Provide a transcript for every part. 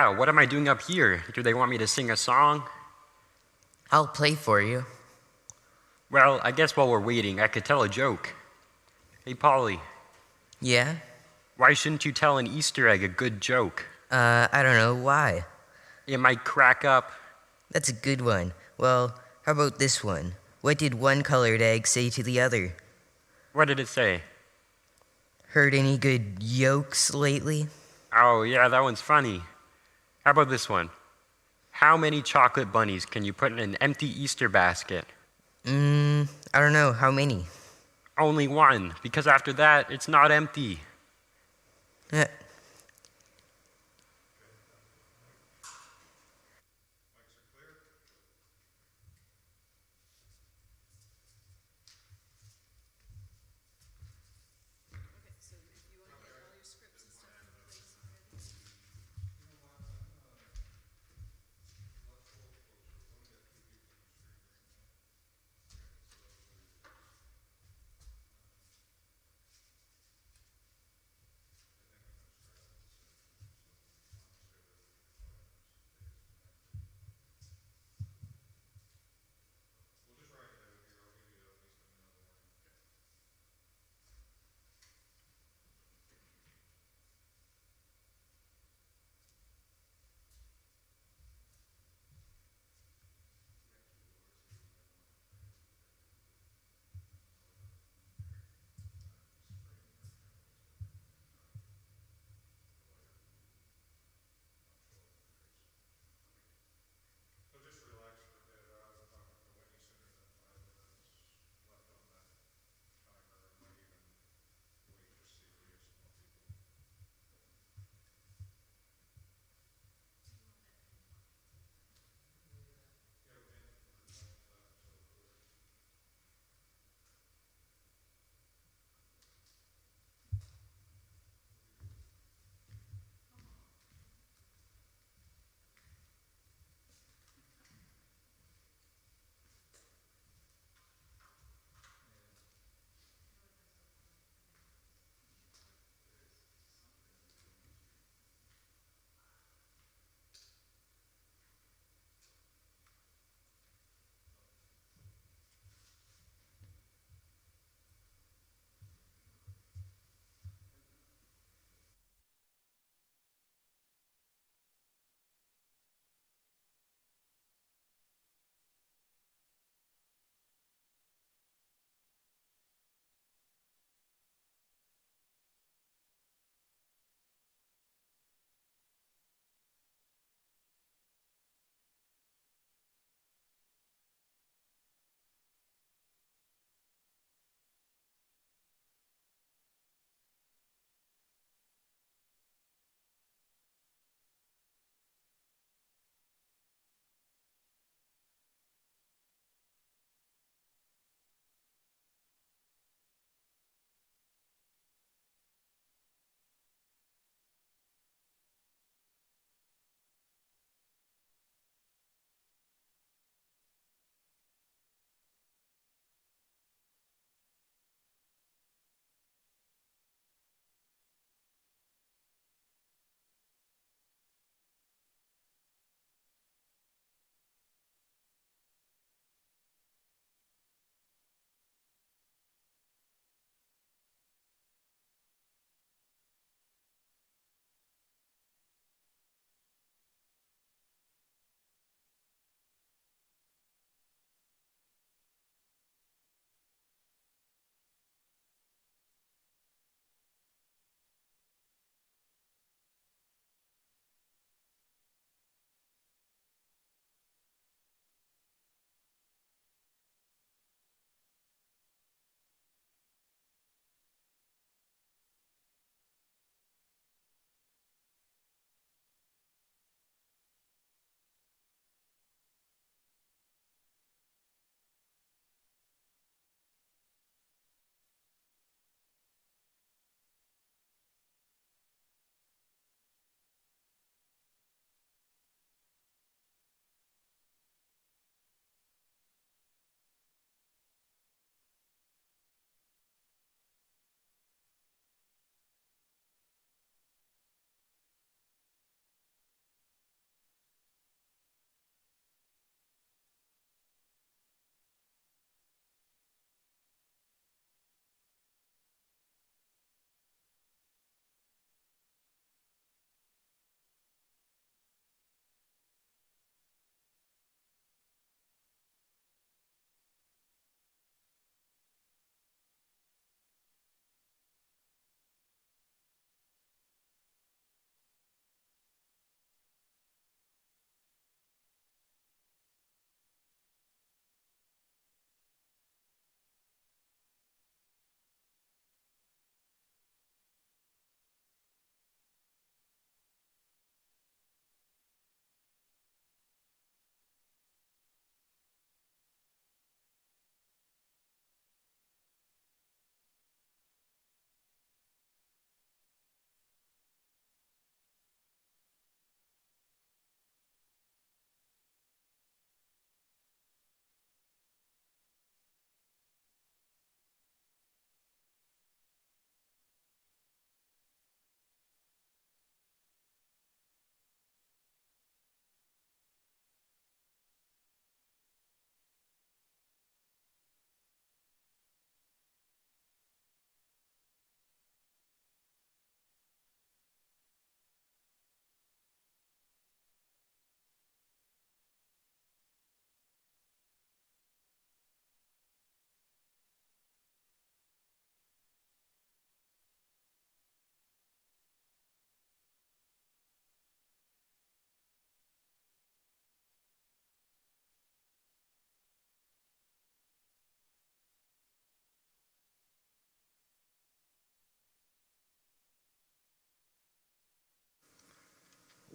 Yeah, what am I doing up here? Do they want me to sing a song? I'll play for you. Well, I guess while we're waiting, I could tell a joke. Hey, Polly, Yeah? why shouldn't you tell an Easter egg a good joke? I don't know why. It might crack up. That's a good one. Well, how about this one? What did one colored egg say to the other? What did it say? Heard any good yolks lately? Oh, yeah, that one's funny. How about this one? How many chocolate bunnies can you put in an empty Easter basket? I don't know. How many? Only one, because after that, it's not empty. Uh,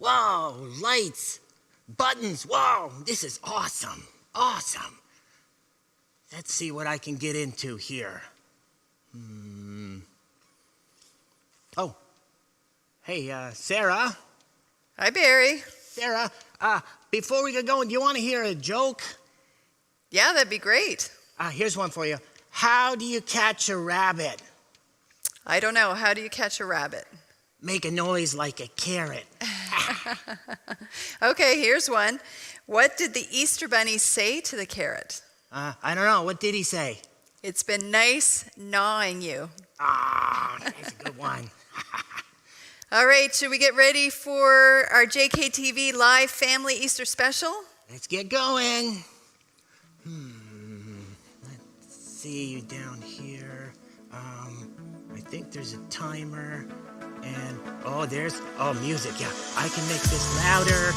Whoa, lights, buttons. Whoa, this is awesome. Awesome. Let's see what I can get into here. Oh, hey, Sarah. Hi, Barry. Sarah, before we get going, do you want to hear a joke? Yeah, that'd be great. Here's one for you. How do you catch a rabbit? I don't know. How do you catch a rabbit? Make a noise like a carrot. Okay, here's one. What did the Easter Bunny say to the carrot? I don't know. What did he say? It's been nice gnawing you. That's a good one. All right, should we get ready for our JKTV Live Family Easter Special? Let's get going. Let's see down here. I think there's a timer. And, there's music. Yeah, I can make this louder.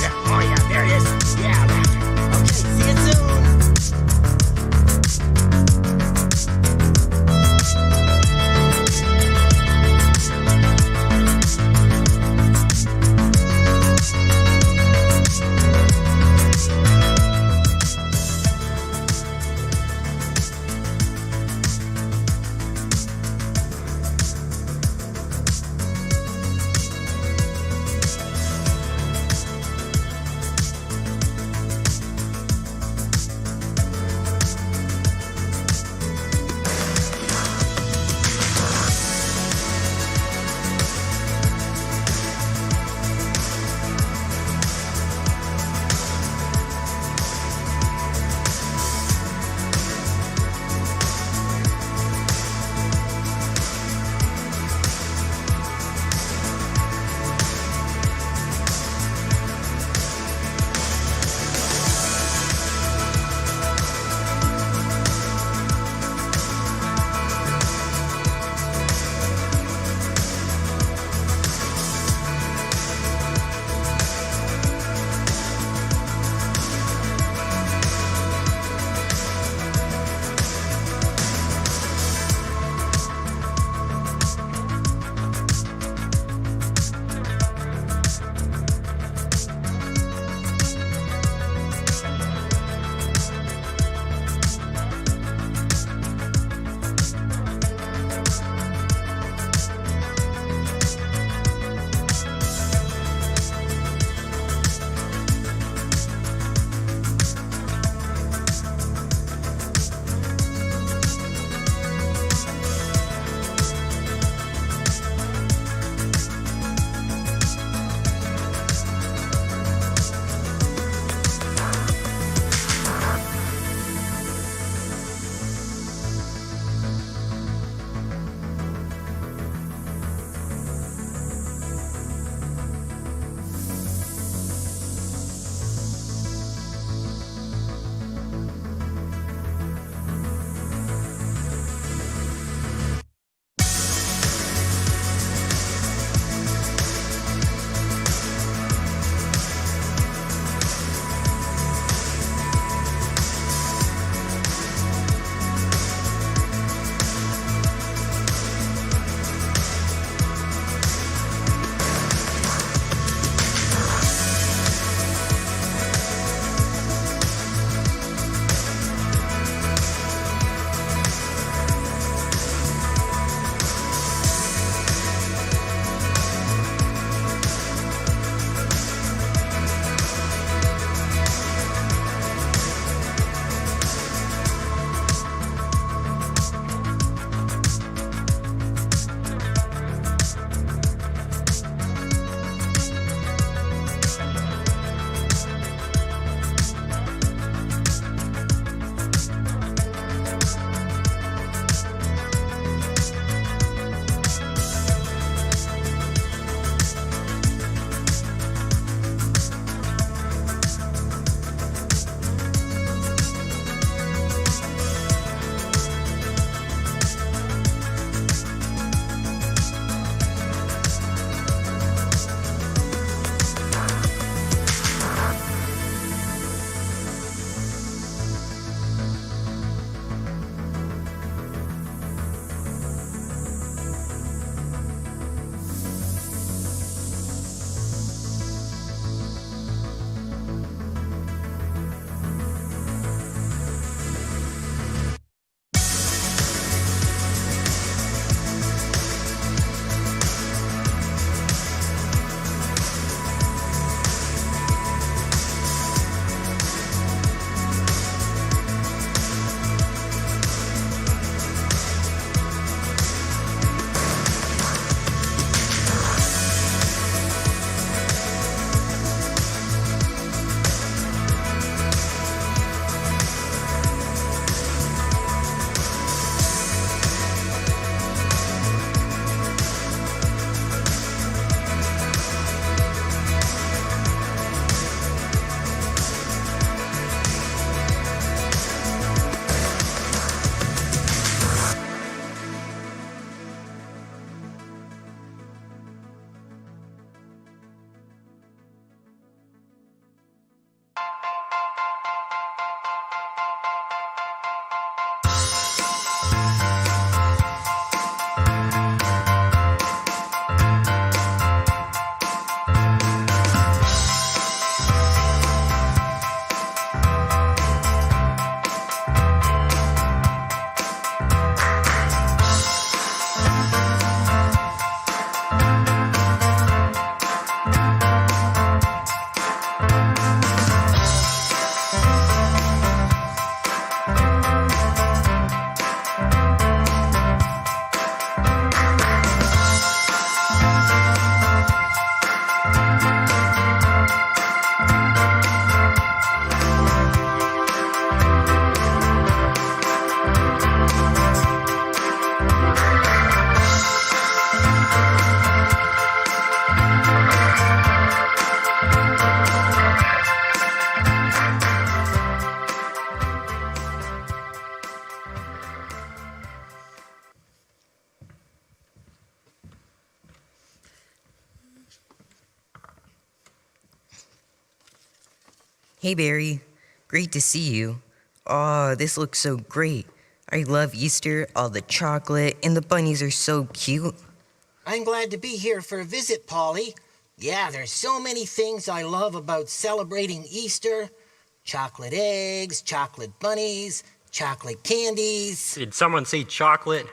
Yeah, there it is. Yeah, louder. Okay, see you soon. Hey, Barry. Great to see you. Oh, this looks so great. I love Easter, all the chocolate, and the bunnies are so cute. I'm glad to be here for a visit, Polly. Yeah, there's so many things I love about celebrating Easter. Chocolate eggs, chocolate bunnies, chocolate candies. Did someone say chocolate?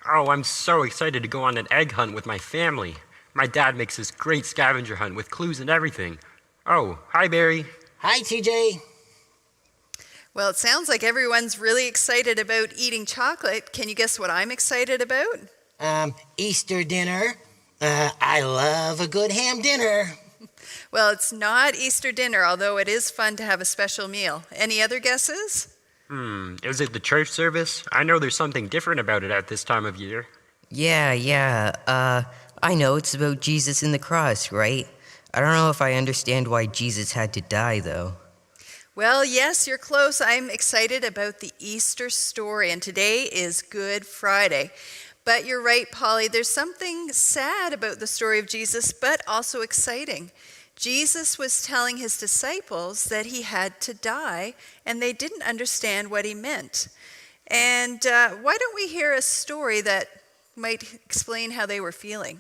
Oh, I'm so excited to go on an egg hunt with my family. My dad makes this great scavenger hunt with clues and everything. Oh, hi, Barry. Hi, TJ. Well, it sounds like everyone's really excited about eating chocolate. Can you guess what I'm excited about? Easter dinner. I love a good ham dinner. Well, it's not Easter dinner, although it is fun to have a special meal. Any other guesses? Is it the church service? I know there's something different about it at this time of year. Yeah. I know it's about Jesus and the cross, right? I don't know if I understand why Jesus had to die, though. Well, yes, you're close. I'm excited about the Easter story, and today is Good Friday. But you're right, Polly, there's something sad about the story of Jesus, but also exciting. Jesus was telling his disciples that he had to die, and they didn't understand what he meant. And why don't we hear a story that might explain how they were feeling?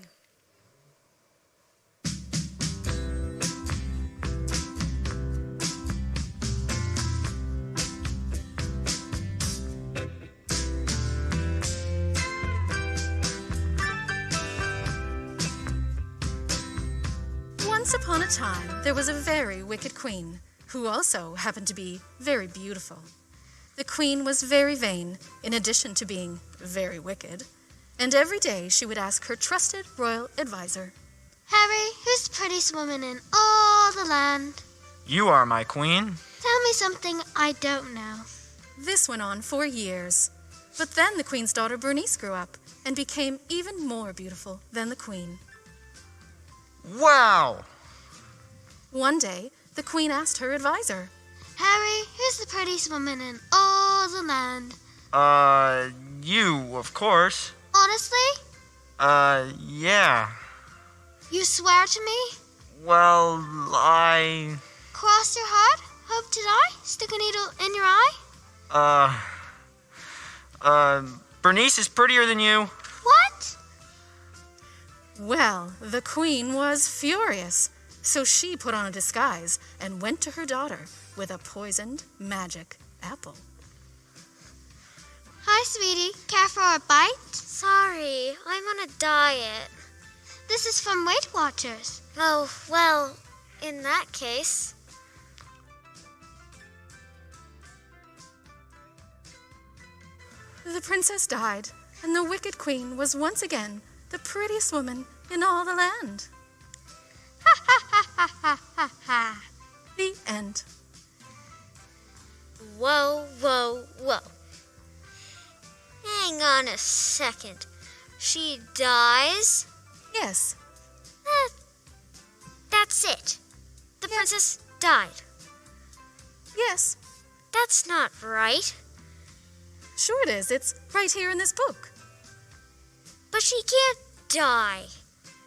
Once upon a time, there was a very wicked queen, who also happened to be very beautiful. The queen was very vain, in addition to being very wicked, and every day she would ask her trusted royal advisor, Harry, who's the prettiest woman in all the land? You are my queen. Tell me something I don't know. This went on for years. But then the queen's daughter Bernice grew up and became even more beautiful than the queen. Wow! One day, the queen asked her advisor, Harry, who's the prettiest woman in all the land? You, of course. Honestly? Yeah. You swear to me? Well, Cross your heart? Hope to die? Stick a needle in your eye? Bernice is prettier than you. What? Well, the queen was furious, so she put on a disguise and went to her daughter with a poisoned magic apple. Hi, sweetie. Care for a bite? Sorry, I'm on a diet. This is from Weight Watchers. Oh, well, in that case. The princess died, and the wicked queen was once again the prettiest woman in all the land. Ha ha ha ha ha ha ha. The end. Whoa. Hang on a second. She dies? Yes, That's it. The princess died. yes, That's not right. sure it is. It's right here in this book. But she can't die.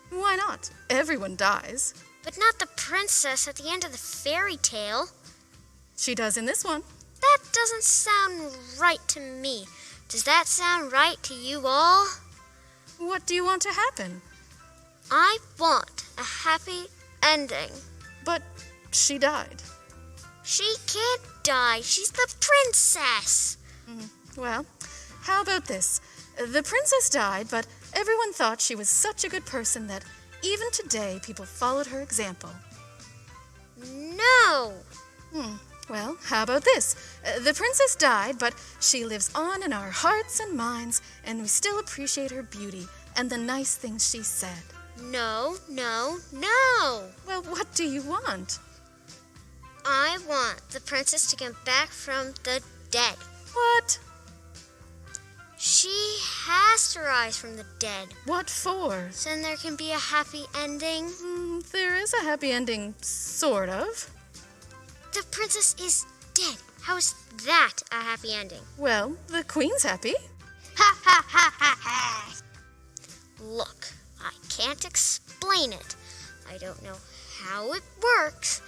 Why not? Everyone dies. But not the princess at the end of the fairy tale. She does in this one. That doesn't sound right to me. Does that sound right to you all? What do you want to happen? I want a happy ending. But she died. She can't die. She's the princess. Well, how about this? The princess died, but everyone thought she was such a good person that even today people followed her example. No. Well, how about this? The princess died, but she lives on in our hearts and minds, and we still appreciate her beauty and the nice things she said. No. Well, what do you want? I want the princess to come back from the dead. What? She has to rise from the dead. What for? So then there can be a happy ending. There is a happy ending, sort of. The princess is dead. How is that a happy ending? Well, the queen's happy. Ha ha ha ha ha! Look, I can't explain it. I don't know how it works.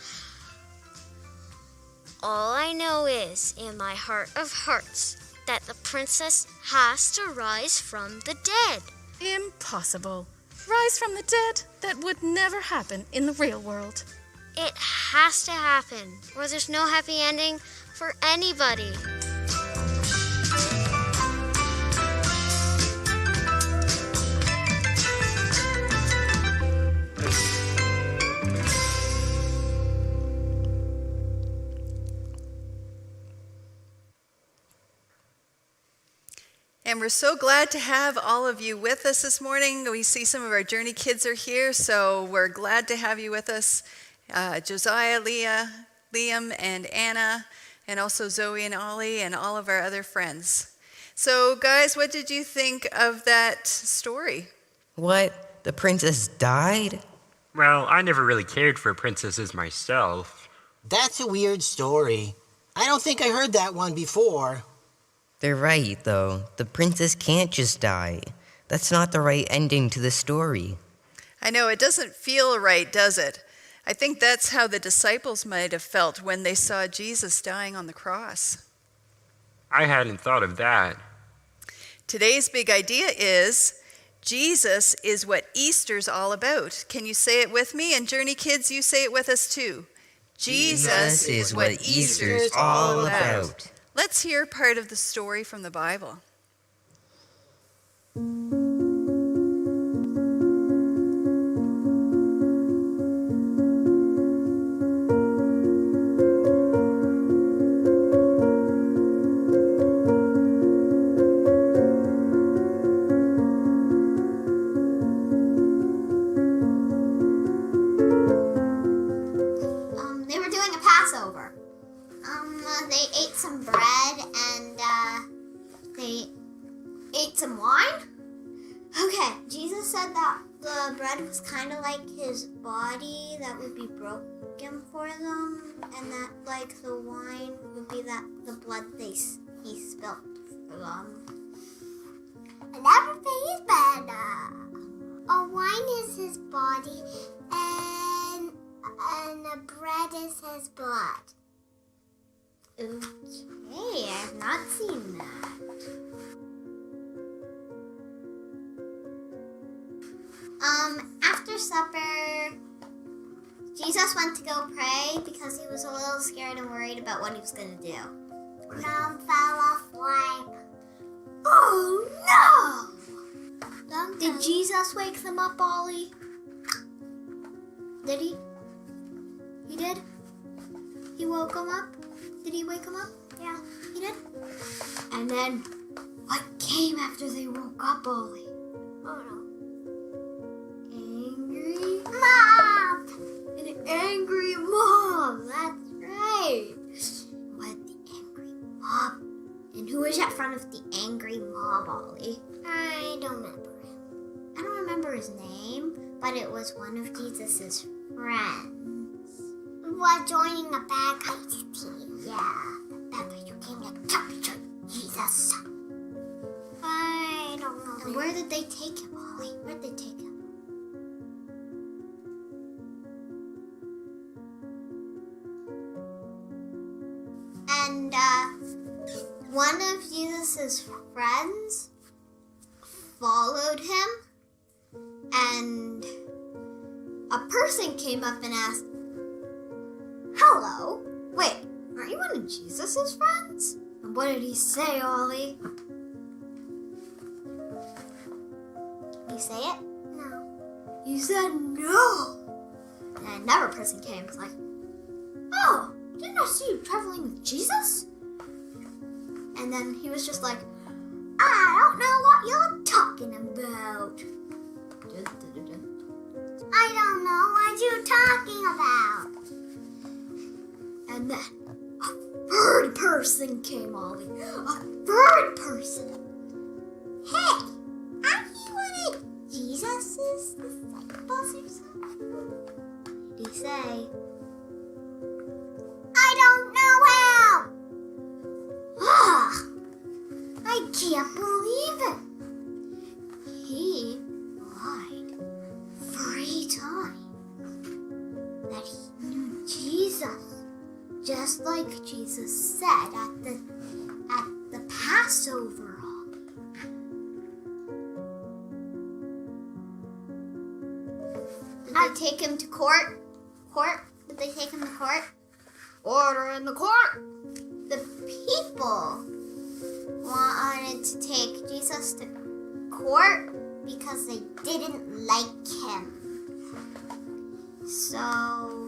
All I know is, in my heart of hearts, that the princess has to rise from the dead. Impossible. Rise from the dead? That would never happen in the real world. It has to happen, or there's no happy ending for anybody. And we're so glad to have all of you with us this morning. We see some of our Journey kids are here, so we're glad to have you with us. Josiah, Leah, Liam, and Anna, and also Zoe and Ollie, and all of our other friends. So, guys, what did you think of that story? What? The princess died? Well, I never really cared for princesses myself. That's a weird story. I don't think I heard that one before. They're right, though. The princess can't just die. That's not the right ending to the story. I know, it doesn't feel right, does it? I think that's how the disciples might have felt when they saw Jesus dying on the cross. I hadn't thought of that. Today's big idea is Jesus is what Easter's all about. Can you say it with me? And Journey kids, you say it with us too. Jesus is what Easter's all about. Let's hear part of the story from the Bible. They were doing a Passover. They ate some bread and they ate some wine. Okay, Jesus said that the bread was kind of like his body that would be broken for them, and that like the wine would be the blood he spilled for them. And everything is better. A wine is his body, and the bread is his blood. Okay, I have not seen that. After supper, Jesus went to go pray because he was a little scared and worried about what he was going to do. Mom fell off like. Oh no! Did Jesus wake them up, Ollie? Did he? He did? He woke them up? Did he wake them up? Yeah. He did? And then, what came after they woke up, Ollie? Oh no. Angry Mom! An angry mob, that's right. What, the angry mob? And who was at front of the angry mob, Ollie? I don't remember him. I don't remember his name, but it was one of Jesus's friends. Was joining the bad guys team. Yeah, the bad guy who came to capture Jesus. I don't know. And where did they take him, Ollie? Where did they take him? And one of Jesus's friends followed him, and a person came up and asked, "Hello, wait, aren't you one of Jesus's friends?" And what did he say, Ollie? Did he say it? No. He said no. And another person came and was like, "Oh, didn't I see you traveling with Jesus?" And then he was just like, "I don't know what you're talking about." I don't know what you're talking about. And then a third person came, Ollie. A third person. Hey, aren't you one of Jesus' disciples or something? Did he say, I don't know him. "Ah, I can't believe it. He lied 3 times that he knew Jesus, just just like Jesus said at the Passover. Did they take him to court? Did they take him to court? Order in the court. The people wanted to take Jesus to court because they didn't like him. So,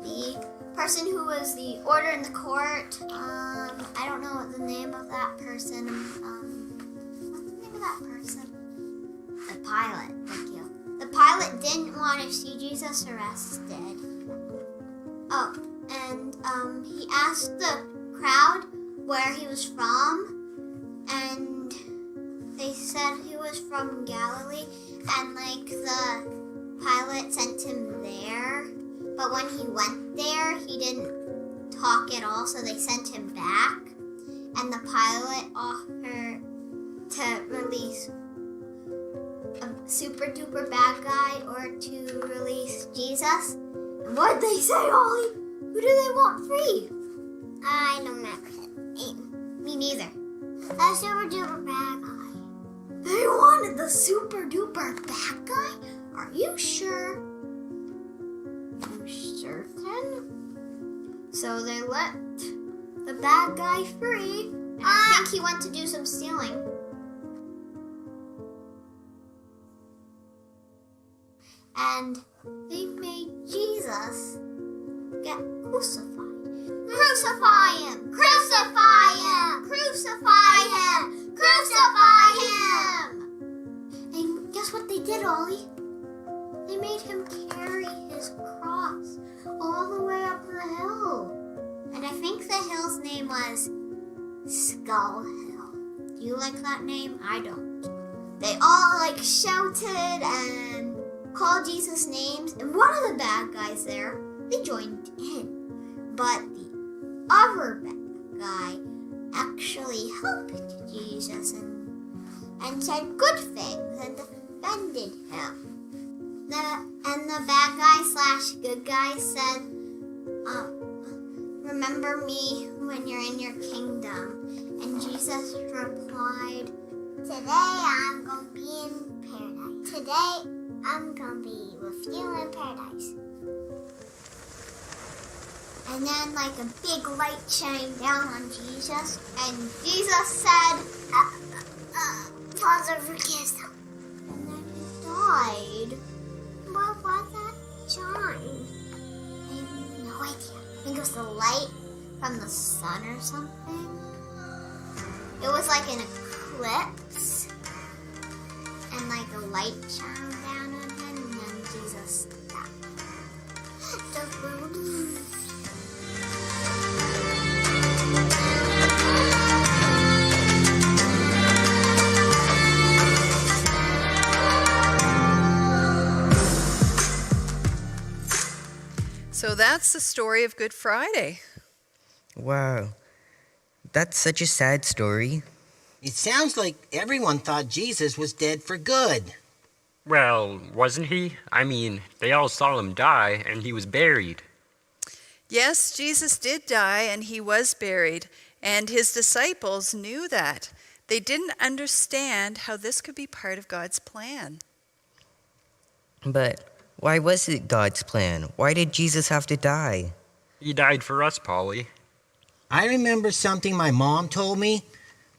the person who was the order in the court, I don't know what the name of that person, what's the name of that person? The pilot, thank you. The pilot didn't want to see Jesus arrested. Oh, and he asked the crowd where he was from, and they said he was from Galilee, and like the pilot sent him there, but when he went there, he didn't talk at all, so they sent him back, and the pilot offered to release a super duper bad guy or to release Jesus. And what'd they say, Ollie? Who do they want free? I don't remember his name. Me neither. A super duper bad guy. They wanted the super duper bad guy? Are you sure? You certain? So they let the bad guy free. And I think he went to do some stealing. And they made Jesus get crucified. Crucify him! Crucify him! Crucify him! Crucify him! And guess what they did, Ollie? They made him carry his cross all the way up the hill. And I think the hill's name was Skull Hill. Do you like that name? I don't. They all shouted and called Jesus names, and one of the bad guys there, they joined in. But the other bad guy actually helped Jesus and said good things and defended him. The bad guy / good guy said, remember me when you're in your kingdom. And Jesus replied, today I'm going to be in paradise. Today I'm going to be with you in paradise. And then a big light shined down on Jesus. And Jesus said, Father, forgive them. And then he died. What was that shine? I have no idea. I think it was the light from the sun or something. It was like an eclipse. And a light shone down on him, and then Jesus died. So that's the story of Good Friday. Wow. That's such a sad story. It sounds like everyone thought Jesus was dead for good. Well, wasn't he? I mean, they all saw him die, and he was buried. Yes, Jesus did die, and he was buried, and his disciples knew that. They didn't understand how this could be part of God's plan. But why was it God's plan? Why did Jesus have to die? He died for us, Polly. I remember something my mom told me.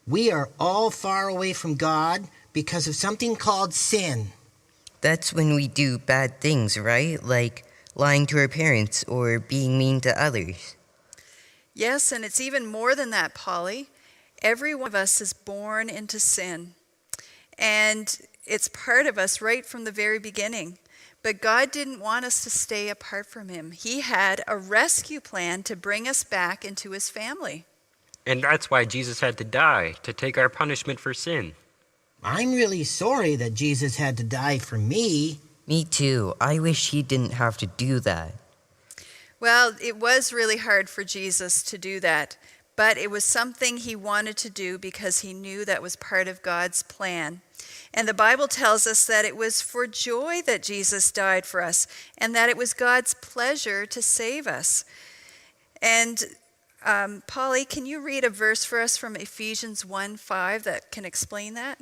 We are all far away from God because of something called sin. That's when we do bad things, right? Like lying to our parents or being mean to others. Yes, and it's even more than that, Polly. Every one of us is born into sin. And it's part of us right from the very beginning. But God didn't want us to stay apart from him. He had a rescue plan to bring us back into his family. And that's why Jesus had to die, to take our punishment for sin. I'm really sorry that Jesus had to die for me. Me too. I wish he didn't have to do that. Well, it was really hard for Jesus to do that. but it was something he wanted to do because he knew that was part of God's plan. And the Bible tells us that it was for joy that Jesus died for us, and that it was God's pleasure to save us. And Polly, can you read a verse for us from Ephesians 1:5 that can explain that?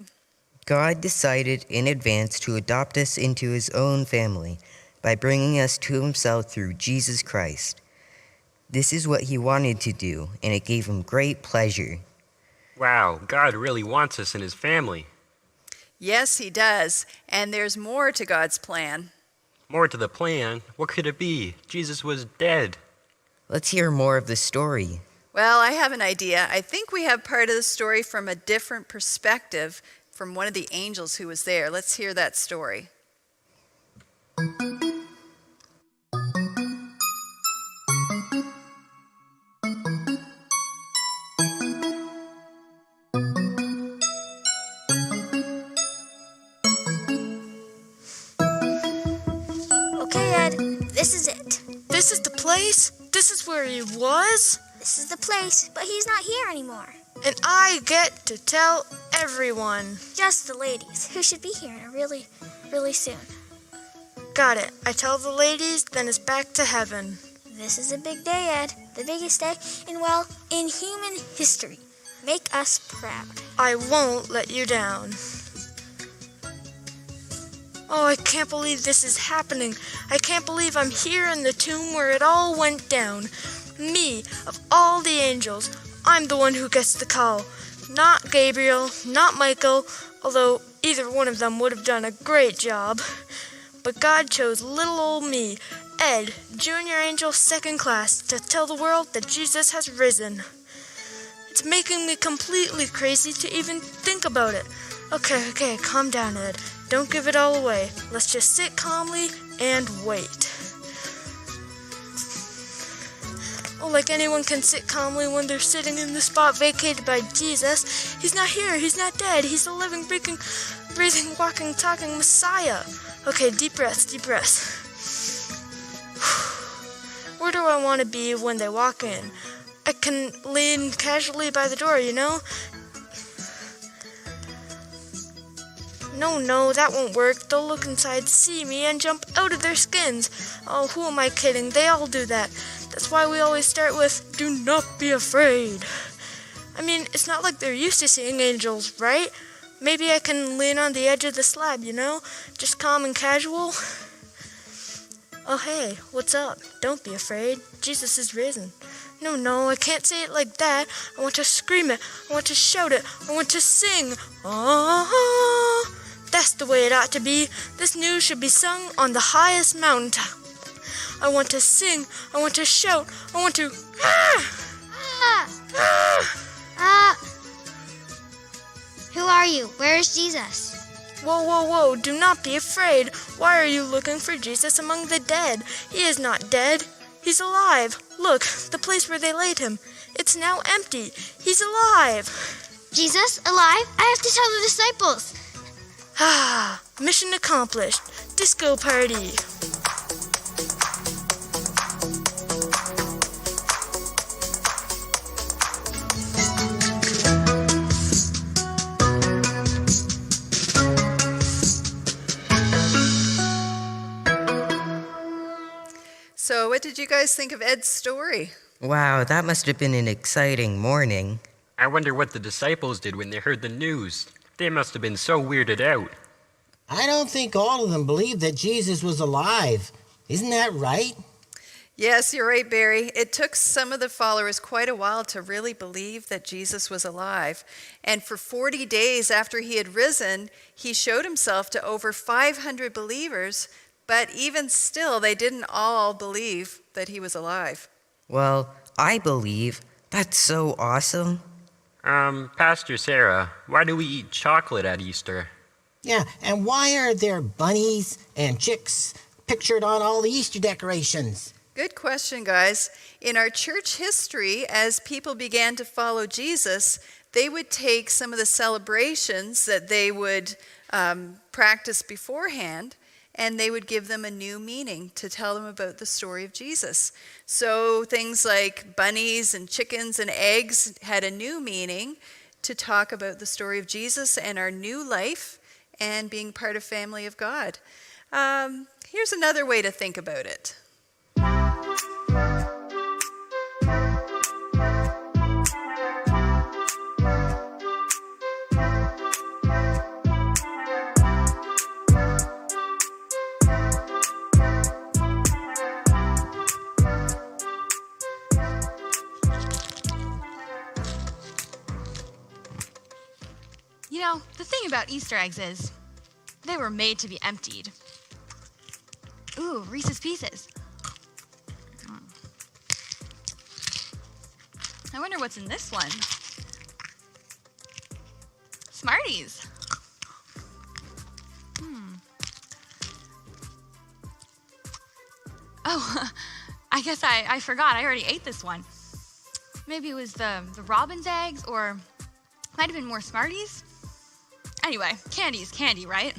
God decided in advance to adopt us into his own family by bringing us to himself through Jesus Christ. This is what he wanted to do, and it gave him great pleasure. Wow, God really wants us in his family. Yes, he does. And there's more to God's plan. More to the plan, what could it be? Jesus was dead. Let's hear more of the story. Well, I have an idea. I think we have part of the story from a different perspective from one of the angels who was there. Let's hear that story. Okay, Ed, this is it. This is the place? This is where he was? This is the place, but he's not here anymore. And I get to tell everyone. Just the ladies, who should be here really, really soon. Got it. I tell the ladies, then it's back to heaven. This is a big day, Ed. The biggest day in human history. Make us proud. I won't let you down. Oh, I can't believe this is happening. I can't believe I'm here in the tomb where it all went down. Me, of all the angels, I'm the one who gets the call. Not Gabriel, not Michael, although either one of them would have done a great job. But God chose little old me, Ed, junior angel 2nd class, to tell the world that Jesus has risen. It's making me completely crazy to even think about it. Okay, calm down, Ed. Don't give it all away. Let's just sit calmly and wait. Oh, like anyone can sit calmly when they're sitting in the spot vacated by Jesus. He's not here. He's not dead. He's the living, breathing, walking, talking Messiah. Okay, deep breaths. Where do I want to be when they walk in? I can lean casually by the door, you know? No, that won't work. They'll look inside, see me, and jump out of their skins. Oh, who am I kidding? They all do that. That's why we always start with, do not be afraid. I mean, it's not like they're used to seeing angels, right? Maybe I can lean on the edge of the slab, you know? Just calm and casual. Oh, hey, what's up? Don't be afraid. Jesus is risen. No, I can't say it like that. I want to scream it. I want to shout it. I want to sing. Ah, that's the way it ought to be. This news should be sung on the highest mountaintop. I want to sing. I want to shout. I want to... Who are you? Where is Jesus? Whoa, do not be afraid. Why are you looking for Jesus among the dead? He is not dead. He's alive. Look, the place where they laid him. It's now empty. He's alive. Jesus, alive? I have to tell the disciples. Mission accomplished. Disco party. So what did you guys think of Ed's story? Wow, that must have been an exciting morning. I wonder what the disciples did when they heard the news. They must have been so weirded out. I don't think all of them believed that Jesus was alive. Isn't that right? Yes, you're right, Barry. It took some of the followers quite a while to really believe that Jesus was alive. And for 40 days after he had risen, he showed himself to over 500 believers, but even still, they didn't all believe that he was alive. Well, I believe. That's so awesome. Pastor Sarah, why do we eat chocolate at Easter? Yeah, and why are there bunnies and chicks pictured on all the Easter decorations? Good question, guys. In our church history, as people began to follow Jesus, they would take some of the celebrations that they would practice beforehand, and they would give them a new meaning to tell them about the story of Jesus. So things like bunnies and chickens and eggs had a new meaning to talk about the story of Jesus and our new life and being part of family of God. Here's another way to think about it. You know, the thing about Easter eggs is they were made to be emptied. Ooh, Reese's Pieces. I wonder what's in this one. Smarties. Oh, I guess I forgot. I already ate this one. Maybe it was the robin's eggs, or might have been more Smarties. Anyway, candy's candy, right?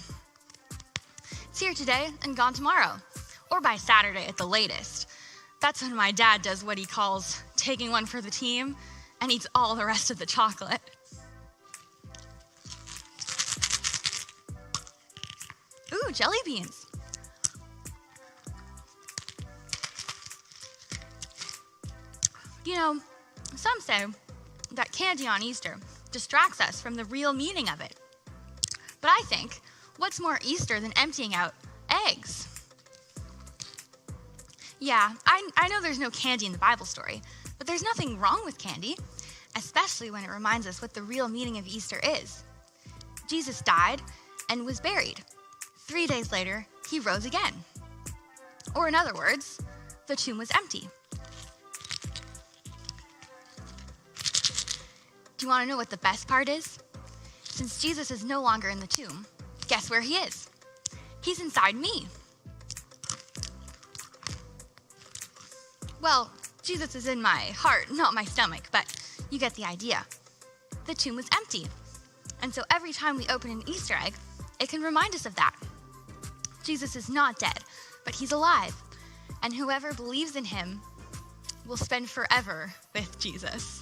It's here today and gone tomorrow, or by Saturday at the latest. That's when my dad does what he calls taking one for the team and eats all the rest of the chocolate. Ooh, jelly beans. You know, some say that candy on Easter distracts us from the real meaning of it. But I think, what's more Easter than emptying out eggs? Yeah, I know there's no candy in the Bible story, but there's nothing wrong with candy, especially when it reminds us what the real meaning of Easter is. Jesus died and was buried. 3 days later, he rose again. Or in other words, the tomb was empty. Do you want to know what the best part is? Since Jesus is no longer in the tomb, guess where he is? He's inside me. Well, Jesus is in my heart, not my stomach, but you get the idea. The tomb was empty. And so every time we open an Easter egg, it can remind us of that. Jesus is not dead, but he's alive. And whoever believes in him will spend forever with Jesus.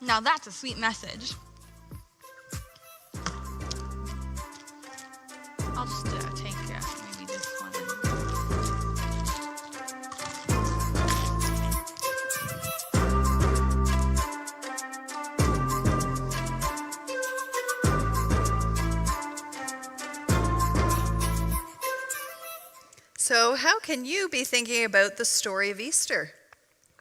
Now that's a sweet message. I'll just take maybe this one. So how can you be thinking about the story of Easter?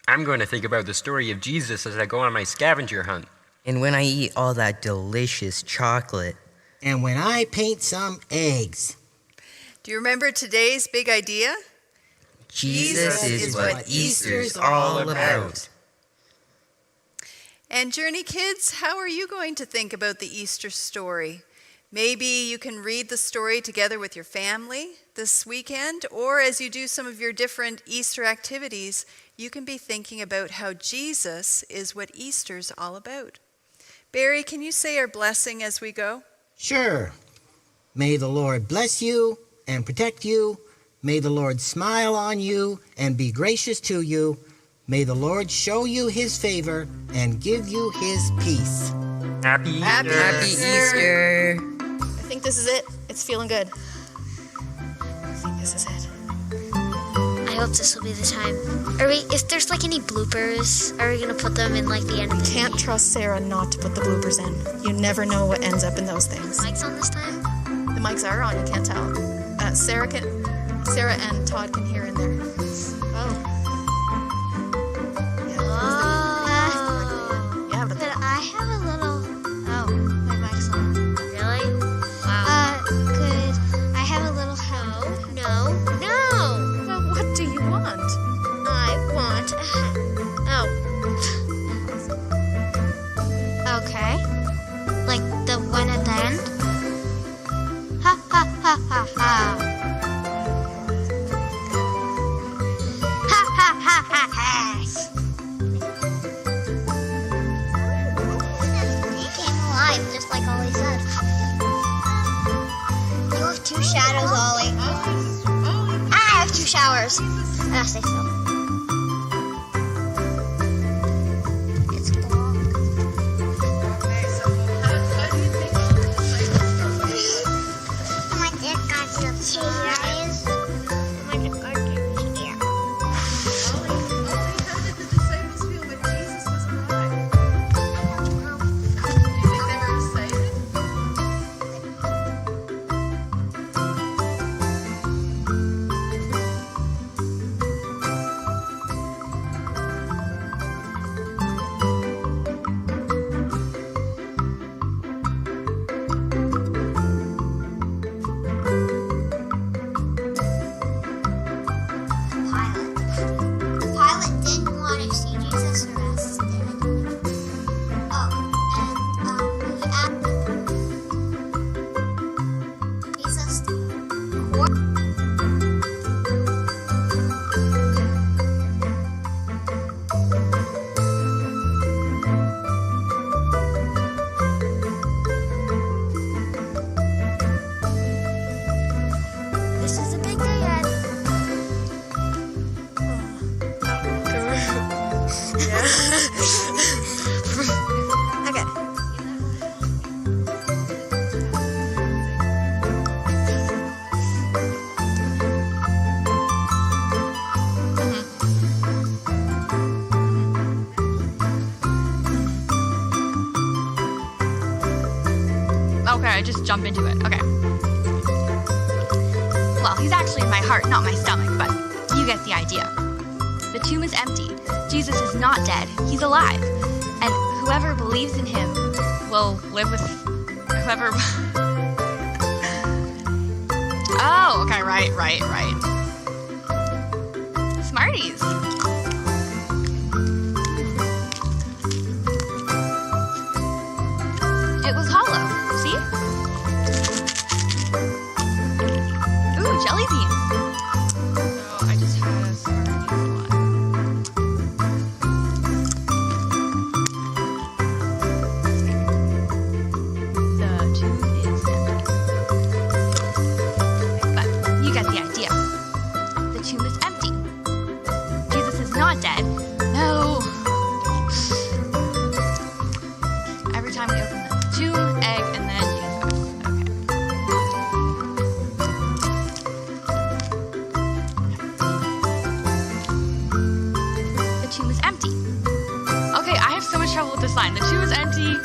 I'm going to think about the story of Jesus as I go on my scavenger hunt. And when I eat all that delicious chocolate. And when I paint some eggs. Do you remember today's big idea? Jesus is what Easter's all about. And Journey Kids, how are you going to think about the Easter story? Maybe you can read the story together with your family this weekend, or as you do some of your different Easter activities, you can be thinking about how Jesus is what Easter's all about. Barry, can you say our blessing as we go? Sure. May the Lord bless you and protect you. May the Lord smile on you and be gracious to you. May the Lord show you his favor and give you his peace. Happy Easter! Happy Easter! I think this is it. It's feeling good. I think this is it. I hope this will be the time. If there's like any bloopers, are we gonna put them in like the end of the Can't trust Sarah not to put the bloopers in. You never know what ends up in those things. mics on this time? The mics are on, you can't tell. Sarah and Todd can hear in there. Oh. Yeah, but But I have a little. Oh, my mic's on. Really? Wow. Could I have a little help? No. well, what do you want? I want. Oh. Okay. Like the one at the end? Ha ha ha ha ha. Ha ha ha ha ha. He came alive just two shadows, Ollie. I have two showers. I gotta stay still. It's long. Okay, so how do you think all the disciples felt? My dad got some cheese. My dad got some cheese. Ollie, how did the disciples feel when Jesus was alive? Do you think they were excited? Pilate didn't want to see Jesus arrested. Oh, and he asked Jesus to court. This is a big day, Ed. Okay. Okay, I just jump into it. Okay. Well, he's actually in my heart, not my stomach, but you get the idea. The tomb is empty. Jesus is not dead. He's alive. And whoever believes in him will live with whoever. Oh, okay, right. Smarties. It was hollow. See? Ooh, jelly beans. So I just had a Smarties one. The tomb is empty. But you get the idea. The tomb is empty. Jesus is not dead. No. Every time we open the tomb, egg, and then Jesus. Okay. The tomb is empty. Okay, I have so much trouble with this line. The tomb is empty.